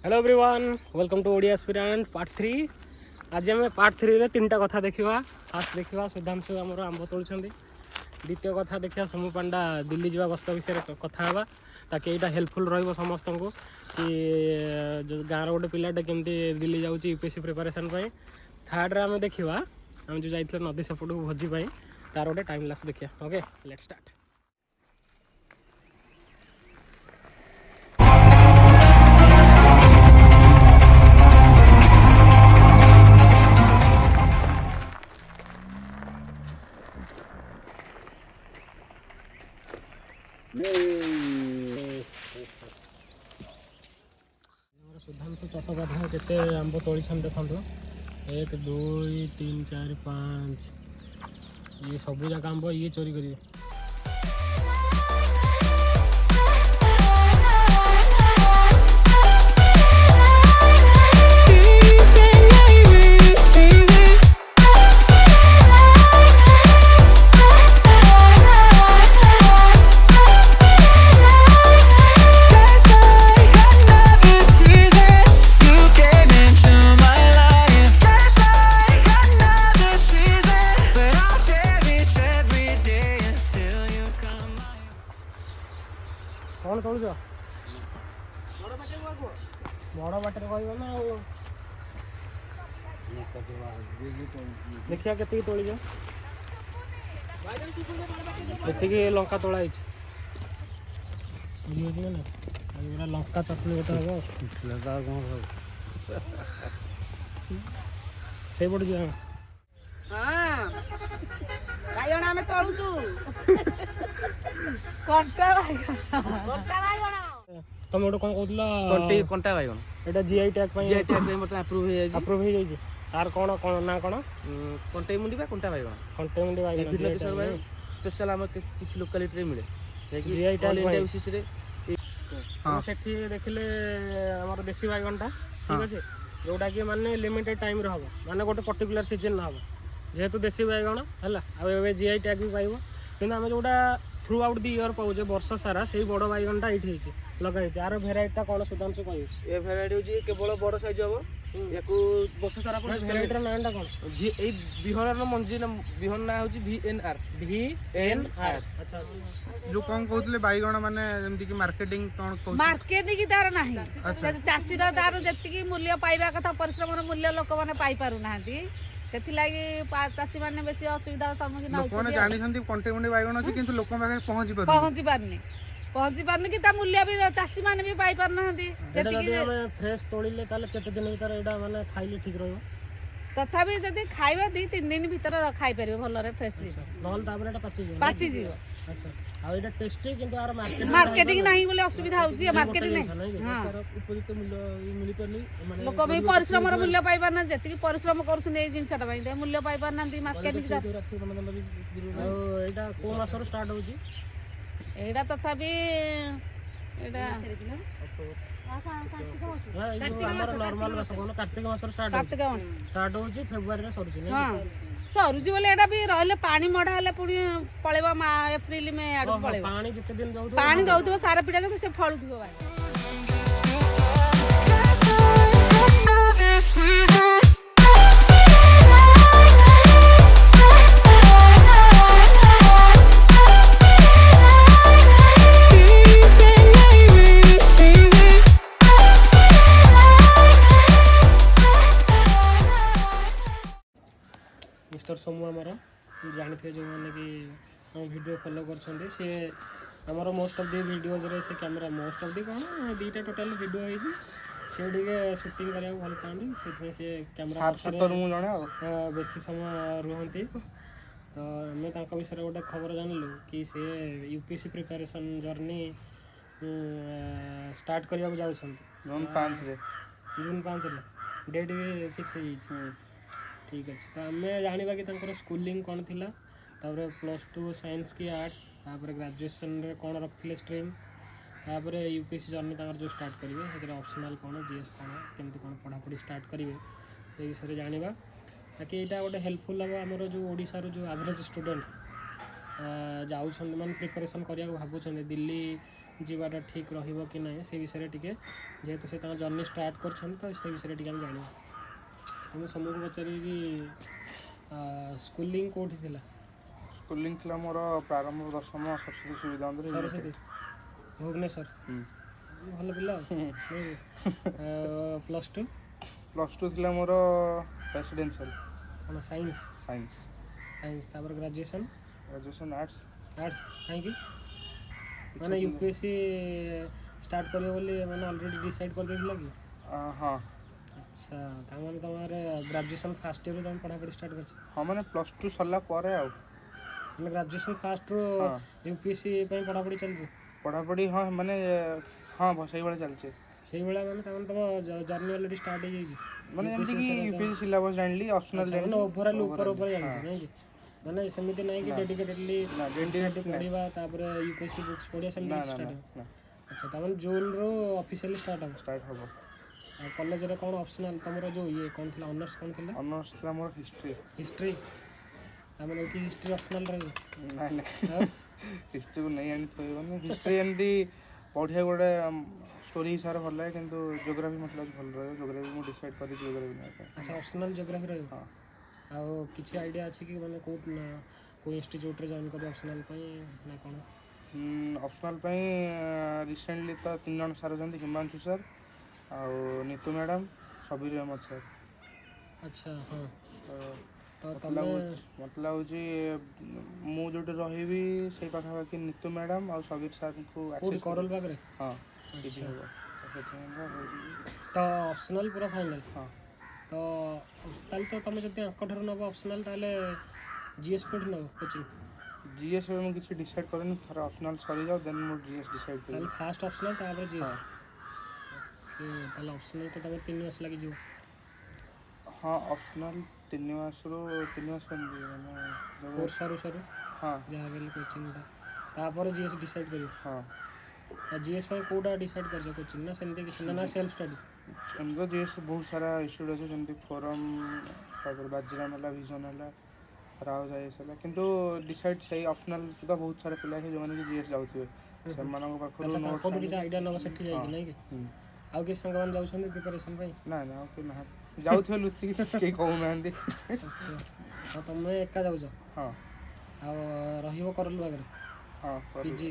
Hello everyone welcome to Odia aspirant part 3। आज आम part 3 रे तीन टा कथा देखा। फास्ट देखा सुधांशु आमर आंब तोलुं। द्वितीय कथा देखा समू पांडा दिल्ली जावा गस्त विषय कथा हाँ ताकि यहाँ हेल्पफुल रही समस्त को कि गाँव गोटे पिलाटे केमती दिल्ली जाऊँगी यूपीएससी प्रिपरेशन। थर्ड रे आम देखा आम जो जाइए नदी सेपट भोजी तार गोटे टाइम लैप्स देखिए। Okay let's start. Sudhanshu Chattopadhyay केते आंब तोड़ी देखो 1 2 3 4 5 ये सब जाक आंब ये चोरी करेंगे। कौन तोड़ बड़ बाटर कह ना देखिया के तोड़ ये लंका तोड़ा ना लंका चटनी गोटे हम से पड़ जा तुम गोटे कौन कहला कंटा बैगन एटा जीआई टैग जीआई टैग मत अप्रूव हो जाई तार कौन कौन ना कौन कंटे मुंडी बा कंटा बैगन कंटे मुंडी बैगन भिलेज सर्वाइव स्पेशल हम किछि लोकालिटी रे मिले जीआई टैग इंडिया विशेष रे हां सेठी देखले हमर देसी बैगन टा ठीक अछि जोटा कि माने लिमिटेड टाइम रे हबो माने गोटे पर्टिकुलर सीजन ना हबो जेहेतु देसी बैगन हला आ एबे जीआई टैग भी पाइबो किंतु हम जोटा थ्रू आउट दी इयर पाऊे वर्ष सारा से बड़ बैगनटा ये लगे यार भेराइटा कौन सुधांशु कह ए भेराइटी होची केवल बड़ साइज हम याकू वर्ष सारा कोन भेराइटर नाटा कौन ए बिहन मंजी ना बिहन ना होची VNR अच्छा जो कौन कहते बैगण माने जेमती कि मार्केटिंग कौन कहू मार्केटिंग तार नाही चाषी तार जति मूल्य पाइबा कथा परिश्रम मूल्य लोक माने पाई पारु नाहंती सेथिलागी चाषी माने बेसी असुविधा सम्मुखीन होउछन जानि छंती कंटे मुंडी बैगण अछि किंतु लोक मागे पहुंची पारनी कि ता मूल्य भी चाषी माने भी पाई पार नाहंती जति कि हम फ्रेश तोड़िले ताले केते दिन भीतर एडा माने खाइले ठीक रहबो तथापि जदि खाइबा 2-3 दिन भीतर खाइ परिबो भलो रे फ्रेश नहल तापर एटा पाची जिवो अच्छा आ एटा टेस्टी किंतु आर मार्केटिंग नाही बोले असुविधा होउची मार्केटिंग नाही हां उपयुक्त मूल्य मिली परनी माने लोक भी परिश्रम र मूल्य पाई पार ना जति कि परिश्रम करछन ए जिंसटा बाई मूल्य पाई पार नांती मार्केटिंग एटा को मासर स्टार्ट होउची एटा तथापि एटा नॉर्मल मास कोन कार्तिक मासर स्टार्ट होउची फेब्रुआरी रे सरुची हां सरुची बोले एटा भी रहले पानी मडा हले पुनी पळेबा एप्रिल में आडू पळेबा पानी जते दिन दउथो पानी दउथो सारा पिडा जो से फळुथो भाई मिस्टर सोमू आमर जानी थे जो मैंने कि हम वीडियो फॉलो कर सी आमर मोस्ट ऑफ दी वीडियोज रे से कैमरा मोस्ट ऑफ दी कौन दीटा टोटल वीडियो होइछि से टिके शूटिंग करिया भल पांदी से कैमरा पछरे बेसी समय रुहंती तो हमें तांका विषय गोटे खबर जानलु कि से यूपीएससी प्रिपरेशन जर्नी स्टार्ट करिया जाउछंती जून 5 रे डेट भी फिक्स हो जाइए ठीक अच्छे तो आम जाना कि स्कूलिंग कौन थी +2 साइंस की आर्ट्स तापर ग्रेजुएशन रे कौन रखते स्ट्रीम तापर यूपीएससी जर्नी जो स्टार्ट करेंगे ऑप्शनल कौन जीएस कौन केमती कौन पढ़ापढ़ी स्टार्ट करेंगे से विषय जाना ताकि यहाँ गोटे हेल्पफुल हम आमर जो ओडिशार जो एवरेज स्टूडेंट ଯାଉଛନ୍ତି ମାନେ ପ୍ରିପାରେସନ୍ କରିବାକୁ ଭାବୁଛନ୍ତି ଦିଲ୍ଲୀ ଯିବାଟା ଠିକ୍ ରହିବ କି ନାହିଁ ସେ ବିଷୟରେ ଟିକେ ଯେହେତୁ ସେ ତାଙ୍କ ଜର୍ଣ୍ଣି ଷ୍ଟାର୍ଟ କରିଛନ୍ତି ତ ସେ ବିଷୟରେ ଟିକେ ଆମେ ଜାଣିବା। ମୁଁ ସମସ୍ତଙ୍କୁ ପଚାରିବି ସ୍କୁଲିଂ କେଉଁଠି ଥିଲା? ସ୍କୁଲିଂ ଥିଲା ମୋର ପ୍ରାରମ୍ଭ ଦଶମ ସରସ୍ୱତୀ ସୁବିଧା ମନ୍ଦିର ସରସ୍ୱତୀ ଭୁବନେଶ୍ୱର। ଭଲ ପିଲା ପ୍ଲସ୍ ଟୁ? ପ୍ଲସ୍ ଟୁ ଥିଲା ମୋର ରେସିଡେନ୍ସିଆଲ। କ'ଣ ସାଇନ୍ସ? ସାଇନ୍ସ। ତାପରେ ଗ୍ରାଜୁଏସନ୍? Graduation arts. ଆର୍ଟ୍ସ କାହିଁକି? ମାନେ UPSC ଷ୍ଟାର୍ଟ କରିବ ବୋଲି ମାନେ ଅଲରେଡ଼ି ଡିସାଇଡ଼୍ କରିଦେଇଥିଲା କି? ହଁ। ଆଚ୍ଛା ତାମାନେ ତୁମର ଗ୍ରାଜୁଏସନ୍ ଫାର୍ଷ୍ଟ ଇୟର୍ରୁ ତୁମେ ପଢ଼ାପଢ଼ି ଷ୍ଟାର୍ଟ କରିଛ? ହଁ ମାନେ ପ୍ଲସ୍ ଟୁ ସରିଲା ପରେ ଆଉ ମାନେ ଗ୍ରାଜୁଏସନ୍ ଫାର୍ଷ୍ଟରୁ UPSC ପାଇଁ ପଢ଼ାପଢ଼ି ଚାଲିଛି? ପଢ଼ାପଢ଼ି ହଁ ମାନେ ହଁ ସେଇଭଳିଆ ଚାଲିଛି। ସେଇଭଳିଆ ମାନେ ତାମାନେ ତୁମ ଜର୍ଣ୍ଣି ଅଲରେଡ଼ି ଷ୍ଟାର୍ଟ ହେଇଯାଇଛି? ମାନେ ଯେମିତିକି UPSC ସିଲାବସ୍ ଜାଣିଲି, ଅପସନାଲ୍ ଜାଣିଲି, ମାନେ ଓଭରାଲ୍ ଉପରେ ଜାଣିଛ ନାଇଁ କି? ମାନେ ସେମିତି ନାହିଁ କି ଡେଡିକେଟେଡ଼ଲି ପଢ଼ିବା ତାପରେ UPSC ବୁକ୍ସ ପଢ଼ିବା ସେମିତି କିଛି ଷ୍ଟାର୍ଟ ହେବ? ଆଚ୍ଛା ତାମାନେ ଜୁନ୍ରୁ ଅଫିସିଆଲି ଷ୍ଟାର୍ଟ ହେବ? ଆଉ କଲେଜରେ କ'ଣ ଅପସନାଲ୍ ତୁମର ଯେଉଁ ଇଏ କ'ଣ ଥିଲା ଅନର୍ସ କ'ଣ ଥିଲା? ଅନର୍ସ ଥିଲା ମୋର ହିଷ୍ଟ୍ରି। ତାମାନେ ଏଠି ହିଷ୍ଟ୍ରି ଅପସନାଲ୍ ରହିବ? ନାଇଁ ହିଷ୍ଟ୍ରିକୁ ନେଇ ଆଣି ଥୋଇବନି। ହିଷ୍ଟ୍ରି ଏମିତି ପଢ଼ିବାକୁ ଗୋଟେ ଷ୍ଟୋରି ହିସାବରେ ଭଲ ଲାଗେ, କିନ୍ତୁ ଜୋଗ୍ରାଫି ମୋତେ ଲାଗୁଛି ଭଲ ରହିବ। ଜୋଗ୍ରାଫି ମୁଁ ଡିସାଇଡ଼୍ କରିଛି ଜୋଗ୍ରାଫି ନେବା ପାଇଁ। ଆଚ୍ଛା ଅପସନାଲ୍ ଜୋଗ୍ରାଫି ରହିବ? ହଁ। ଆଉ କିଛି ଆଇଡ଼ିଆ ଅଛି କି ମାନେ କେଉଁ ଇନଷ୍ଟିଚ୍ୟୁଟ୍ରେ ଜଏନ୍ କରିବ ଅପସନାଲ୍ ପାଇଁ ନା କ'ଣ? ଅପସନାଲ୍ ପାଇଁ ରିସେଣ୍ଟଲି ତ 3 ଜଣ ସାର୍ ଅଛନ୍ତି, ହିମାଂଶୁ ସାର୍ ଆଉ ନିତୁ ମ୍ୟାଡ଼ାମ୍, ସବିର ଅହମଦ ସାର୍। ଆଚ୍ଛା ହଁ। ତ ମୋତେ ଲାଗୁଛି ମୁଁ ଯେଉଁଠି ରହିବି ସେଇ ପାଖାପାଖି ନିତୁ ମ୍ୟାଡ଼ାମ୍ ଆଉ ସବିର ସାର୍ଙ୍କୁ କରଲ ପାଖରେ? ହଁ। ତ ଅପସନାଲ୍ ପୁରା ଫାଇନାଲ୍? ହଁ। ତ ତାହେଲେ ତ ତୁମେ ଯଦି ଆଙ୍କଠାରୁ ନେବ ଅପସନାଲ୍ ତାହେଲେ GS କେଉଁଠି ନେବ କୋଚିଂ? GS ମୁଁ କିଛି ଡିସାଇଡ଼୍ କରିନି, ଥରେ ଅପସନାଲ୍ ସରିଯାଉ ଦେନ୍ ମୁଁ GS ଡିସାଇଡ଼୍ କରିବି। ତାହେଲେ ଫାଷ୍ଟ ଅପସନାଲ୍ ତାପରେ GS? ତାହେଲେ ଅପସନାଲ୍ ତ ତାପରେ 3 ମାସ ଲାଗିଯିବ? ହଁ ଅପସନାଲ୍ 3 ମାସରୁ 3 ମାସ କେମିତି ମାନେ କୋର୍ସ ସରୁ ହଁ ଯାହା ବି ହେଲେ କୋଚିଂଟା ତାପରେ GS ଡିସାଇଡ଼୍ କରିବ? ହଁ। ଆଉ GS ପାଇଁ କେଉଁଟା ଡିସାଇଡ଼୍ କରିଛ କୋଚିଂ ନା ସେମିତି କିଛି ନା ସେଲ୍ଫ ଷ୍ଟଡ଼ି? ଏମିତି ତ GS ବହୁତ ସାରା ଇନଷ୍ଟିଟ୍ୟୁଟ୍ ଅଛି, ଯେମିତି ଫୋରମ୍, ତାପରେ ବାଜିରାମ ହେଲା, ଭିଜନ୍ ହେଲା, ରାଉଜ IS ହେଲା, କିନ୍ତୁ ଡିସାଇଡ଼୍ ସେଇ ଅପସନାଲ୍ ତ ବହୁତ ସାରା ପିଲା ଅଛି ଯେଉଁମାନେ କି GS ଯାଉଥିବେ, ସେମାନଙ୍କ ପାଖରୁ ତାଙ୍କଠୁ କିଛି ଆଇଡ଼ିଆ ନେବ ସେଠି ଯାଇକି ନାଇଁ କି? ଆଉ କିଏ ସାଙ୍ଗମାନେ ଯାଉଛନ୍ତି ପ୍ରିପାରେସନ୍ ପାଇଁ? ନାଇଁ ଆଉ କେହି ନାହାନ୍ତି, ଯାଉଥିବେ ଲୁଚିକି କେହି କହୁନାହାନ୍ତି। ଆଚ୍ଛା ଆଉ ତୁମେ ଏକା ଯାଉଛ? ହଁ। ଆଉ ରହିବ କରଲ ବାଗରେ? ହଁ। PG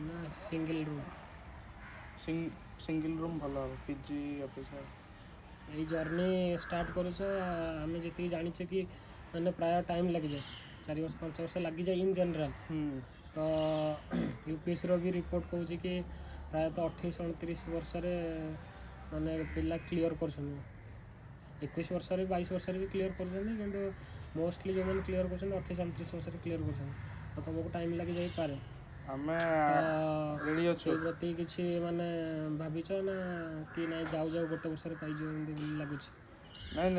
ନା ସିଙ୍ଗିଲ୍ ରୁମ୍? ସିଙ୍ଗିଲ୍ ରୁମ୍ ଭଲ ହେବ PG ଅପେକ୍ଷା। ଏଇ ଜର୍ଣ୍ଣି ଷ୍ଟାର୍ଟ କରୁଛ ଆମେ ଯେତିକି ଜାଣିଛେ କି ମାନେ ପ୍ରାୟ ଟାଇମ୍ ଲାଗିଯାଏ, 4 ବର୍ଷ 5 ବର୍ଷ ଲାଗିଯାଏ ଇନ୍ ଜେନେରାଲ୍। ତ UPSCର ବି ରିପୋର୍ଟ କହୁଛି କି ପ୍ରାୟତଃ 28-29 ବର୍ଷରେ ମାନେ ପିଲା କ୍ଲିଅର୍ କରୁଛନ୍ତି, 21 ବର୍ଷରେ 22 ବର୍ଷରେ ବି କ୍ଲିଅର୍ କରୁଛନ୍ତି, କିନ୍ତୁ ମୋଷ୍ଟଲି ଯେଉଁମାନେ କ୍ଲିଅର୍ କରୁଛନ୍ତି 28-29 ବର୍ଷରେ କ୍ଲିଅର୍ କରୁଛନ୍ତି। ତ ତୁମକୁ ଟାଇମ୍ ଲାଗିଯାଇପାରେ, ଆମେ ରେଡ଼ି ଅଛୁ। ସେଇ ପ୍ରତି କିଛି ମାନେ ଭାବିଛ ନା କି ନାଇଁ ଯାଉ ଗୋଟେ ବର୍ଷରେ ପାଇଯିବ ଏମିତି ଲାଗୁଛି? ନାଇଁ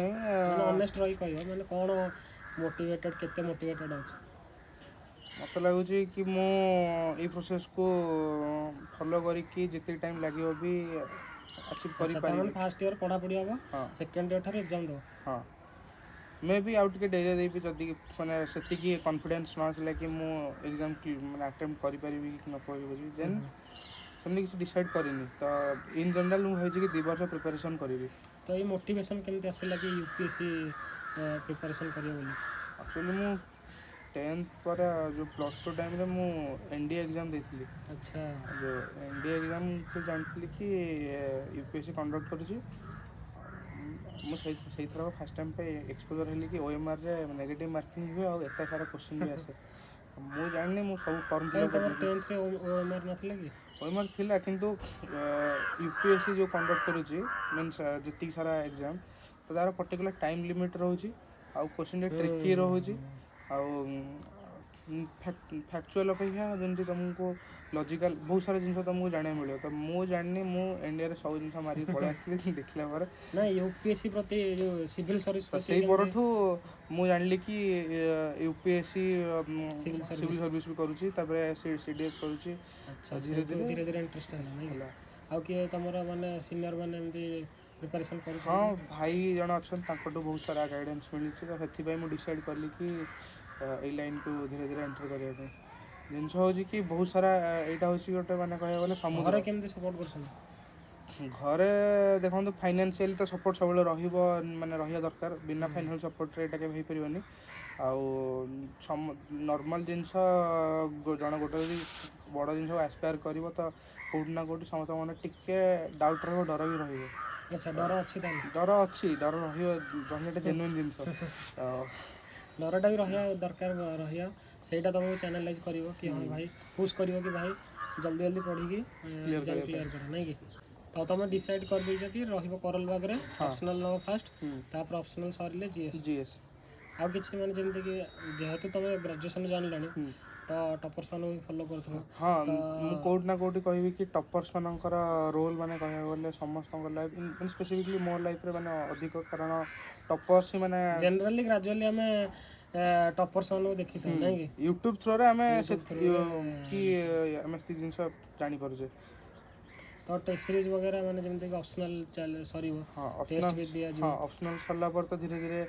ଅନେଷ୍ଟ ରହି କହିବ ମାନେ କ'ଣ ମୋଟିଭେଟେଡ଼୍, କେତେ ମୋଟିଭେଟେଡ଼୍ ଅଛି? ମୋତେ ଲାଗୁଛି କି ମୁଁ ଏଇ ପ୍ରୋସେସ୍କୁ ଫଲୋ କରିକି ଯେତିକି ଟାଇମ୍ ଲାଗିବ ବି ଆଚିଭ୍ କରିପାରିବି। ଫାର୍ଷ୍ଟ ଇୟର୍ ପଢ଼ାପଢ଼ି ହେବ, ସେକେଣ୍ଡ ଇୟର୍ ଠାରୁ ଏକ୍ଜାମ୍ ଦେବ? ହଁ। ମେ ବି ଆଉ ଟିକେ ଡେରିରେ ଦେବି ଯଦି ମାନେ ସେତିକି କନଫିଡେନ୍ସ ନ ଆସିଲା କି ମୁଁ ଏକ୍ଜାମ୍ ମାନେ ଆଟେମ୍ପ୍ଟ କରିପାରିବି କି ନ କରିପାରିବି, ଦେନ୍ ସେମିତି କିଛି ଡିସାଇଡ଼୍ କରିନି। ତ ଇନ୍ ଜେନେରାଲ୍ ମୁଁ ଭାବିଛି କି 2 ବର୍ଷ ପ୍ରିପାରେସନ୍ କରିବି। ତ ଏଇ ମୋଟିଭେସନ୍ କେମିତି ଆସିଲା କି UPSC ପ୍ରିପାରେସନ୍ କରିବ ବୋଲି? ଆକ୍ଚୁଆଲି ମୁଁ 10th ପରେ ଯେଉଁ +2 ଟାଇମ୍ରେ ମୁଁ NDA ଏକ୍ଜାମ୍ ଦେଇଥିଲି। ଆଚ୍ଛା। ଯେଉଁ NDA ଏକ୍ଜାମ୍ ଜାଣିଥିଲି କି UPSC କଣ୍ଡକ୍ଟ କରୁଛି, ମୁଁ ସେଇଥର ଫାର୍ଷ୍ଟ ଟାଇମ୍ ପାଇଁ ଏକ୍ସପୋଜର୍ ହେଲି କି OMRରେ ନେଗେଟିଭ୍ ମାର୍କିଂ ହୁଏ ଆଉ ଏତେ ସାରା କୋଶ୍ଚିନ୍ ବି ଆସେ। ମୁଁ ଜାଣିନି, ମୁଁ ସବୁ ଫର୍ମ ଫିଲ୍ଅପ୍ କରିଥିଲି। 10thରେ OMR ନଥିଲା କି? OMR ଥିଲା, କିନ୍ତୁ UPSC ଯେଉଁ କଣ୍ଡକ୍ଟ କରୁଛି ମିନ୍ସ ଯେତିକି ସାରା ଏକ୍ଜାମ୍, ତ ତା'ର ପର୍ଟିକୁଲାର ଟାଇମ୍ ଲିମିଟ୍ ରହୁଛି, ଆଉ କୋଶ୍ଚିନ୍ଟା ଟ୍ରିକି ରହୁଛି, ଆଉ ଫ୍ୟାକ୍ଚୁଆଲ୍ ଅପେକ୍ଷା ଯେମିତି ତୁମକୁ ଲଜିକାଲ୍ ବହୁତ ସାରା ଜିନିଷ ତୁମକୁ ଜାଣିବାକୁ ମିଳିବ। ତ ମୁଁ ଜାଣିନି, ମୁଁ NDAରେ ସବୁ ଜିନିଷ ମାରିକି ପଳେଇ ଆସିଥିଲି ଦେଖିଲା ପରେ। ନାଇଁ UPSC ପ୍ରତି ଯେଉଁ ସିଭିଲ୍ ସର୍ଭିସ୍ ସେଇ ପରଠୁ ମୁଁ ଜାଣିଲି କି UPSC ସିଭିଲ୍ ସର୍ଭିସ୍ ବି କରୁଛି, ତାପରେ CDS କରୁଛି। ଧୀରେ ଧୀରେ ଇଣ୍ଟରେଷ୍ଟ ହେଲା। ଆଉ କିଏ ତୁମର ମାନେ ସିନିୟର୍ ମାନେ ଏମିତି ପ୍ରିପାରେସନ୍ କରୁଛନ୍ତି? ହଁ, ଭାଇ ଜଣେ ଅଛନ୍ତି, ତାଙ୍କଠୁ ବହୁତ ସାରା ଗାଇଡ଼େନ୍ସ ମିଳିଛି, ତ ସେଥିପାଇଁ ମୁଁ ଡିସାଇଡ଼୍ କଲି କି ଏଇ ଲାଇନ୍କୁ ଧୀରେ ଧୀରେ ଏଣ୍ଟର କରିବା ପାଇଁ। ଜିନିଷ ହେଉଛି କି ବହୁତ ସାରା ଏଇଟା ହେଉଛି ଗୋଟେ ମାନେ କହିବାକୁ ଗଲେ ସମୁଦ୍ର। ଘରେ କେମିତି ସପୋର୍ଟ କରୁଛନ୍ତି? ଘରେ ଦେଖନ୍ତୁ ଫାଇନାନ୍ସିଆଲି ତ ସପୋର୍ଟ ସବୁବେଳେ ରହିବ, ମାନେ ରହିବା ଦରକାର। ବିନା ଫାଇନାନ୍ସିଆଲ ସପୋର୍ଟରେ ଏଇଟା କେବେ ହେଇପାରିବନି। ଆଉ ନର୍ମାଲ ଜିନିଷ ଜଣେ ଗୋଟେ ଯଦି ବଡ଼ ଜିନିଷକୁ ଆସ୍ପାୟାର କରିବ ତ କେଉଁଠି ନା କେଉଁଠି ସମସ୍ତଙ୍କ ମନରେ ଟିକେ ଡାଉଟ୍ ରହିବ, ଡର ବି ରହିବ। ଆଚ୍ଛା, ଡର ଅଛି ତାହେଲେ? ଡର ଅଛି, ଡର ରହିବାଟା ଜେନୁଇନ୍ ଜିନିଷ। ଡରଟା ବି ରହିବା ଦରକାର, ରହିବା ସେଇଟା ତୁମକୁ ଚ୍ୟାନେଲାଇଜ୍ କରିବ କି ହଁ ଭାଇ, ପୁସ୍ କରିବ କି ଭାଇ ଜଲ୍ଦି ଜଲ୍ଦି ପଢ଼ିକି ଏକ୍ଜାମ୍ କ୍ଲିୟର୍ କର, ନାଇଁ କି? ତ ତୁମେ ଡିସାଇଡ଼୍ କରିଦେଇଛ କି ରହିବ କରଲ ବାଗରେ, ଅପସନାଲ୍ ନେବ ଫାଷ୍ଟ, ତାପରେ ଅପସନାଲ୍ ସରିଲେ ଜିଏସ୍। ଆଉ କିଛି ମାନେ ଯେମିତିକି ଯେହେତୁ ତୁମେ ଗ୍ରାଜୁଏସନ୍ ଜାଣିଲଣି ତ ଟପର୍ସ ମାନଙ୍କୁ ବି ଫଲୋ କରୁଥିବ। ହଁ, ମୁଁ କେଉଁଠି ନା କେଉଁଠି କହିବି କି ଟପର୍ସ ମାନଙ୍କର ରୋଲ୍ ମାନେ କହିବାକୁ ଗଲେ ସମସ୍ତଙ୍କ ଲାଇଫ୍, ମାନେ ସ୍ପେସିଫିକଲି ମୋ ଲାଇଫ୍ରେ ମାନେ ଅଧିକ, କାରଣ ଟପର୍ସ ହିଁ ମାନେ ଜେନେରାଲି ଗ୍ରାଜୁଆଲି ଆମେ ଟପର୍ସ ମାନଙ୍କୁ ଦେଖିଥାଉ, ନାଇଁ କି? ୟୁଟ୍ୟୁବ୍ ଥ୍ରୋରେ ଆମେ କି ଆମେ ସେ ଜିନିଷ ଜାଣିପାରୁଛେ। ତ ଟେଷ୍ଟ ସିରିଜ୍ ବଗେରା ମାନେ ଯେମିତିକି ଅପସନାଲ୍ ସରିବ, ଟେଷ୍ଟ ବି ଦିଆଯିବ। ହଁ, ଅପସନାଲ୍ ସରିଲା ପରେ ତ ଧୀରେ ଧୀରେ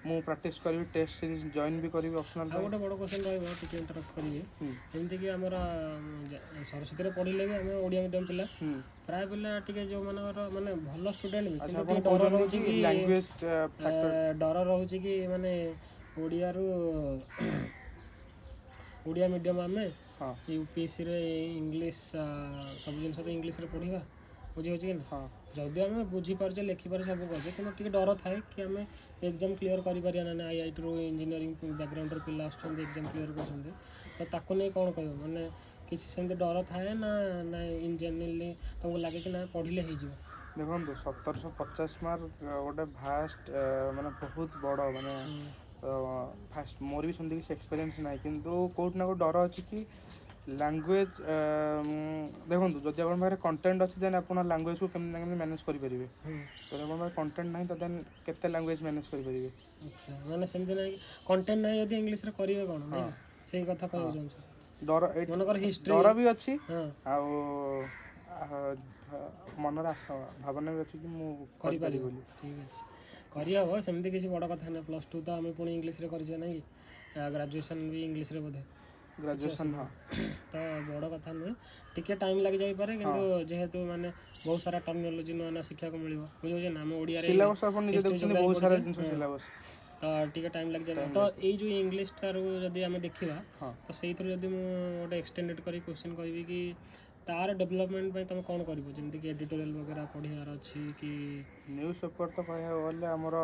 ମୁଁ ପ୍ରାକ୍ଟିସ୍ କରିବି, ଟେଷ୍ଟ ସିରିଜ୍ ଜଏନ୍ ବି କରିବି ଅପସନାଲ୍। ଆଉ ଗୋଟେ ବଡ଼ କ୍ୱେଶ୍ଚନ୍ ରହିବ, ଟିକେ ଇଣ୍ଟରପ୍ଟ କରିବି। ଯେମିତିକି ଆମର ସରସ୍ୱତୀରେ ପଢ଼ିଲେ ବି ଆମେ ଓଡ଼ିଆ ମିଡ଼ିୟମ୍ ପିଲା, ପ୍ରାୟ ପିଲା ଟିକେ ଯେଉଁମାନଙ୍କର ମାନେ ଭଲ ଷ୍ଟୁଡେଣ୍ଟ ବି, କିନ୍ତୁ ଟିକେ ଡର ରହୁଛି କି ଲାଙ୍ଗୁଏଜ୍ ଡର ରହୁଛି କି ମାନେ ଓଡ଼ିଆ ମିଡ଼ିୟମ୍ ଆମେ ୟୁପିଏସ୍ସିରେ ଇଂଲିଶ ସବୁ ଜିନିଷ ତ ଇଂଲିଶରେ ପଢ଼ିବା, ବୁଝିହେଉଛି କି ନା? ଯଦି ଆମେ ବୁଝିପାରୁଛେ, ଲେଖିପାରୁଛେ, ସବୁ କରୁଛେ, କିନ୍ତୁ ଟିକେ ଡର ଥାଏ କି ଆମେ ଏକ୍ଜାମ୍ କ୍ଲିୟର୍ କରିପାରିବା ନା। IITରୁ ଇଞ୍ଜିନିୟରିଂ ବ୍ୟାକ୍ଗ୍ରାଉଣ୍ଡର ପିଲା ଆସୁଛନ୍ତି, ଏକ୍ଜାମ୍ କ୍ଲିୟର୍ କରୁଛନ୍ତି, ତ ତାକୁ ନେଇ କ'ଣ କହିବ? ମାନେ କିଛି ସେମିତି ଡର ଥାଏ ନା ଇନ୍ ଜେନେରାଲି ତୁମକୁ ଲାଗେ କି ନା ପଢ଼ିଲେ ହେଇଯିବ? ଦେଖନ୍ତୁ, 1750 ମାର୍କ ଗୋଟେ ଭାଷ୍ଟ, ମାନେ ବହୁତ ବଡ଼, ମାନେ ଫାଷ୍ଟ ମୋର ବି ସେମିତି କିଛି ଏକ୍ସପିରିଏନ୍ସ ନାହିଁ, କିନ୍ତୁ କେଉଁଠି ନା କେଉଁଠି ଡର ଅଛି କି ଲାଙ୍ଗୁଏଜ୍। ଦେଖନ୍ତୁ, ଯଦି ଆପଣଙ୍କ ପାଖରେ କଣ୍ଟେଣ୍ଟ ଅଛି ଦେନ୍ ଆପଣ ଲାଙ୍ଗୁଏଜ୍କୁ କେମିତି ନା କେମିତି ମ୍ୟାନେଜ୍ କରିପାରିବେ। ଯଦି ଆପଣଙ୍କ ପାଖରେ କଣ୍ଟେଣ୍ଟ ନାହିଁ ତ ଦେନ୍ କେତେ ଲାଙ୍ଗୁଏଜ୍ ମ୍ୟାନେଜ୍ କରିପାରିବେ? ଆଚ୍ଛା, ମାନେ ସେମିତି ନାହିଁ, କଣ୍ଟେଣ୍ଟ ନାହିଁ ଯଦି ଇଂଲିଶରେ କରିବେ କ'ଣ, ନାଇଁ? ସେଇ କଥା କହିବାକୁ ଚାହୁଁଛ? ମନେକର ହିଷ୍ଟ୍ରି, ଡର ବି ଅଛି, ଆଉ ମନରେ ଭାବନା ବି ଅଛି କି ମୁଁ କରିପାରିବି ବୋଲି। ଠିକ୍ ଅଛି, କରିହେବ, ସେମିତି କିଛି ବଡ଼ କଥା ନାହିଁ। +2 ତ ଆମେ ପୁଣି ଇଂଲିଶରେ କରିଛେ, ନାଇଁ କି? ଗ୍ରାଜୁଏସନ୍ ବି ଇଂଲିଶରେ ବୋଧେ? ଗ୍ରାଜୁଏସନ୍, ହଁ। ତ ବଡ଼ କଥା ନୁହେଁ, ଟିକେ ଟାଇମ୍ ଲାଗିଯାଇପାରେ, କିନ୍ତୁ ଯେହେତୁ ମାନେ ବହୁତ ସାରା ଟର୍ମିନୋଲୋଜି ନୂଆ ନୂଆ ଶିଖିବାକୁ ମିଳିବ, ବୁଝିହେଉଛି ନା? ଆମେ ଓଡ଼ିଆରେ ସିଲାବସ୍ ଆପଣ ନିଜେ ଦେଖୁଛନ୍ତି, ବହୁତ ସାରା ଜିନିଷ ସିଲାବସ୍, ତ ଟିକେ ଟାଇମ୍ ଲାଗିଯାଏ। ତ ଏଇ ଯେଉଁ ଇଂଲିଶଟାରୁ ଯଦି ଆମେ ଦେଖିବା, ତ ସେଇଥିରୁ ଯଦି ମୁଁ ଗୋଟେ ଏକ୍ସଟେଣ୍ଡେଡ଼ କରି କ୍ୱେଶ୍ଚନ୍ କହିବି କି ତାର ଡେଭଲପମେଣ୍ଟ ପାଇଁ ତୁମେ କ'ଣ କରିବ? ଯେମିତିକି ଏଡ଼ିଟୋରିଆଲ୍ ବଗେରା ପଢ଼ିବାର ଅଛି କି? ନ୍ୟୁଜ୍ ପେପର୍ ତ କହିବାକୁ ଗଲେ ଆମର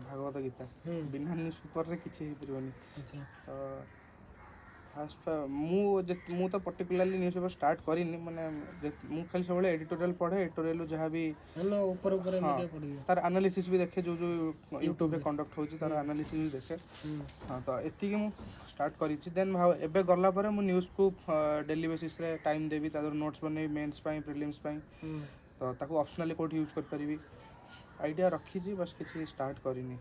ଭାଗବତ ଗୀତା, ବିନା ନ୍ୟୁଜ୍ ପେପର୍ରେ କିଛି ହେଇପାରିବନି। ଆଚ୍ଛା, ଫାଷ୍ଟ ମୁଁ ତ ପର୍ଟିକୁଲାରଲି ନ୍ୟୁଜ୍ ପେପର୍ ଷ୍ଟାର୍ଟ କରିନି, ମାନେ ମୁଁ ଖାଲି ସବୁବେଳେ ଏଡ଼ିଟୋରିଆଲ୍ ପଢ଼େ। ଏଡ଼ିଟୋରିଆଲ୍ରୁ ଯାହା ବି ତାର ଆନାଲିସିସ୍ ବି ଦେଖେ, ଯେଉଁ ୟୁଟ୍ୟୁବରେ କଣ୍ଡକ୍ଟ ହେଉଛି ତାର ଆନାଲିସିସ୍ ବି ଦେଖେ। ତ ଏତିକି ମୁଁ ଷ୍ଟାର୍ଟ କରିଛି। ଦେନ୍ ଏବେ ଗଲା ପରେ ମୁଁ ନ୍ୟୁଜ୍କୁ ଡେଲି ବେସିସ୍ରେ ଟାଇମ୍ ଦେବି, ତା ଦେହରେ ନୋଟ୍ସ ବନେଇବି, ମେନ୍ସ ପାଇଁ, ପ୍ରିଲିମ୍ସ ପାଇଁ। ତ ତାକୁ ଅପସନାଲି କେଉଁଠି ୟୁଜ୍ କରିପାରିବି, ଆଇଡ଼ିଆ ରଖିଛି, ବାସ୍ କିଛି ଷ୍ଟାର୍ଟ କରିନି।